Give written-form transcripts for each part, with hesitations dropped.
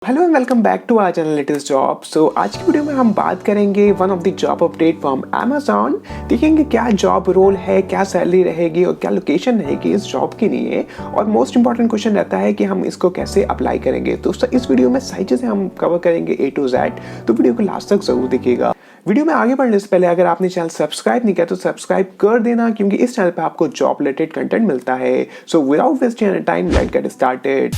Hello and welcome back to our channel latest job. आज की video में हम बात करेंगे one of the job update from Amazon। देखेंगे क्या जॉब रोल है, क्या सैलरी रहेगी और क्या लोकेशन रहेगी इस जॉब के लिए, और मोस्ट इंपॉर्टेंट क्वेश्चन रहता है कि हम इसको कैसे अप्लाई करेंगे। तो इस वीडियो में सारी चीज़ें हम कवर करेंगे A to Z, तो वीडियो को लास्ट तक जरूर देखिएगा। वीडियो में आगे बढ़ने से पहले अगर आपने चैनल सब्सक्राइब नहीं किया तो सब्सक्राइब कर देना, क्योंकि इस चैनल पे आपको जॉब रिलेटेड कंटेंट मिलता है। So without wasting any time, let's get started.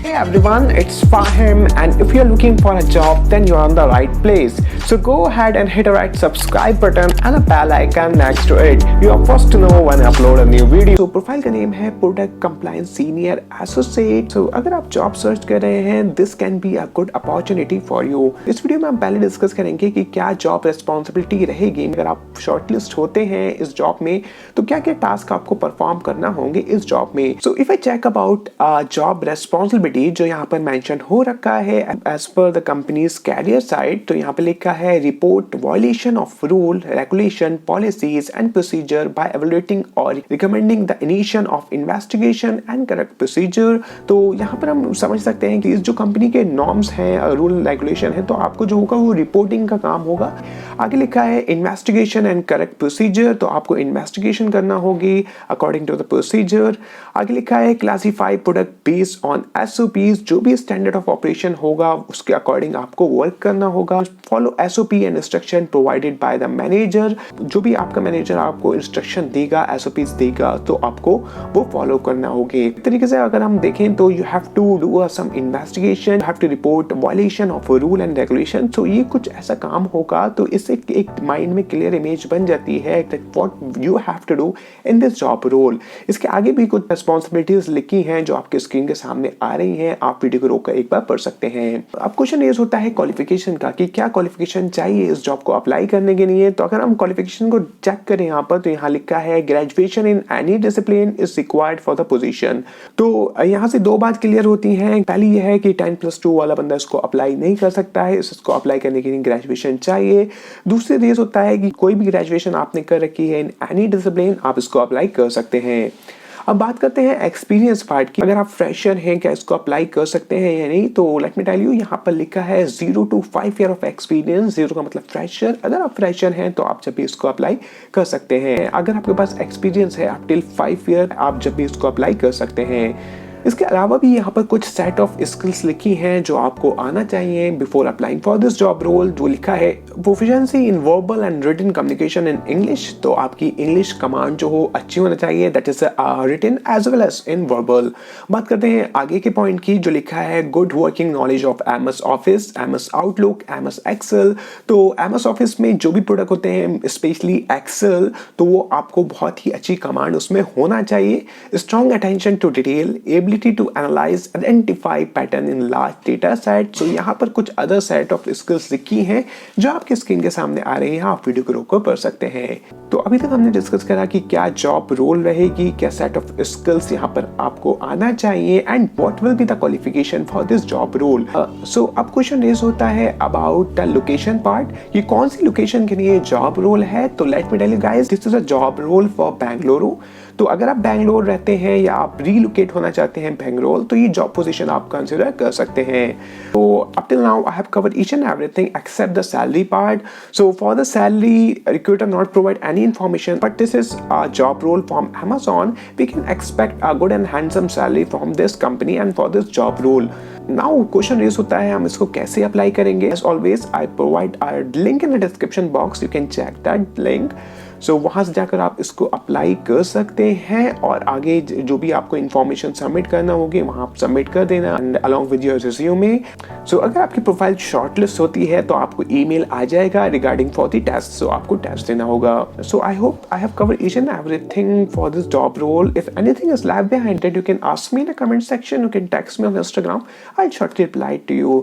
Hey everyone, it's Fahim, and if you're looking for a job, then you're on the right place. So go ahead and hit the right subscribe button and a bell icon next to it. You are first to know when I upload a new video. So profile का name है product compliance senior associate. सो अगर आप job search कर रहे हैं, this can be a good opportunity for you. इस video में हम पहले डिस्कस करेंगे कि क्या जॉब रिस्पॉन्सिबिलिटी रहेगी अगर आप शॉर्टलिस्ट होते हैं इस जॉब में, तो क्या क्या टास्क आपको परफॉर्म करना होंगे इस जॉब में। So if I check about job responsibility जो यहाँ पर मेंशन हो रखा है as per the companies career site, तो यहाँ पे लिखा है report violation of rule regulation policies and procedure by evaluating और recommending the initiation of investigation and correct procedure. तो यहाँ पर हम समझ सकते हैं कि इस जो कंपनी के नॉर्म्स हैं, रूल रेगुलेशन है, तो आपको जो होगा वो रिपोर्टिंग का काम होगा। आगे लिखा है इन्वेस्टिगेशन एंड करेक्ट प्रोसीजर, तो आपको इन्वेस्टिगेशन करना होगी अकॉर्डिंग टू द प्रोसीजर। आगे लिखा है classify product based on SOPs, जो भी स्टैंडर्ड ऑफ ऑपरेशन होगा उसके अकॉर्डिंग आपको वर्क करना होगा। Follow SOP and instruction provided by the manager, जो भी आपका मैनेजर आपको इंस्ट्रक्शन देगा, SOPs देगा, तो आपको वो फॉलो करना होगी। एक तरीके से अगर हम देखें तो you have to do some investigation, have to report violation of rule and regulation. तो ये कुछ ऐसा काम होगा, तो इससे एक माइंड में क्लियर इमेज बन जाती है that what you have to do in this job role. इसके आगे भी कुछ रिस्पॉन्सिबिलिटीज लिखी हैं जो आपके स्क्रीन के सामने आ रही हैं, आप वीडियो को रोककर एक बार पढ़ सकते हैं। अब क्वेश्चन ये होता है क्वालिफिकेशन का कि क्या क्वालिफिकेशन चाहिए इस जॉब को अप्लाई करने के लिए। तो अगर हम क्वालिफिकेशन को चेक करें यहाँ पर, तो यहाँ लिखा है graduation in any discipline is required for the position. तो यहाँ से दो बात क्लियर होती है। पहली यह है कि 10+2 वाला बंदा इसको अप्लाई नहीं कर सकता है, इसको अप्लाई करने के लिए ग्रेजुएशन चाहिए। दूसरी ये होता है कि कोई भी ग्रेजुएशन आपने कर रखी है इन एनी डिसिप्लिन, आप इसको अप्लाई कर सकते हैं। अब बात करते हैं एक्सपीरियंस पार्ट की। अगर आप फ्रेशर हैं, क्या इसको अप्लाई कर सकते हैं या नहीं। तो लेट मी टेल यू, यहाँ पर लिखा है 0 to 5 ईयर ऑफ एक्सपीरियंस। 0 का मतलब फ्रेशर। अगर आप फ्रेशर हैं तो आप जब भी इसको अप्लाई कर सकते हैं। अगर आपके पास एक्सपीरियंस है अप टिल 5 ईयर, आप जब भी इसको अप्लाई कर सकते हैं। इसके अलावा भी यहाँ पर कुछ सेट ऑफ स्किल्स लिखी हैं जो आपको आना चाहिए before applying for this job role. जो लिखा है proficiency in verbal and written communication in English, तो आपकी इंग्लिश कमांड जो हो अच्छी होना चाहिए, that is written as well as in verbal. बात करते हैं आगे के पॉइंट की, जो लिखा है good working knowledge of MS office, MS outlook, MS excel. तो MS ऑफिस में जो भी प्रोडक्ट होते हैं, स्पेशली एक्सेल, तो वो आपको बहुत ही अच्छी कमांड उसमें होना चाहिए। Strong attention to detail, to analyze identify pattern in large data set। so यहाँ पर कुछ अदर सेट ऑफ स्किल्स लिखी हैं जो आपके स्क्रीन के सामने आ रही हैं, आप वीडियो को रोककर पढ़ सकते हैं। तो अभी तक हमने डिस्कस करा कि क्या जॉब रोल रहेगी, क्या सेट ऑफ स्किल्स यहाँ पर आपको आना चाहिए, and what will be the qualification for this job role. So अब क्वेश्चन रेज होता है अबाउट द लोकेशन पार्ट, कि कौन सी लोकेशन के लिए जॉब रोल है। तो let me tell you guys, this is a job role for Bengaluru. तो अगर आप बैंगलोर रहते हैं या आप रीलोकेट होना चाहते हैं बैंगलोर, तो ये जॉब पोजीशन आप कंसिडर कर सकते हैं। तो up till now I have covered each and everything except the salary part. So for the salary, recruiter not provide any information, but this is a job role from Amazon. We can expect a good and handsome salary from this company and for this job role. Now question raise होता है हम इसको कैसे apply करेंगे। As always, I provide a link in the description box. You can check that link. सो वहाँ से जाकर आप इसको अप्लाई कर सकते हैं, और आगे जो भी आपको इन्फॉर्मेशन सबमिट करना होगी वहाँ आप सबमिट कर देना अलॉन्ग विद योर रिज्यूमे। सो अगर आपकी प्रोफाइल शॉर्टलिस्ट होती है तो आपको ईमेल आ जाएगा regarding for the test. So आपको टेस्ट देना होगा। So I hope I have covered each and everything for this job role. If anything is left behind, then you can ask me in the comment section. You can text me on Instagram. I'll shortly reply to you.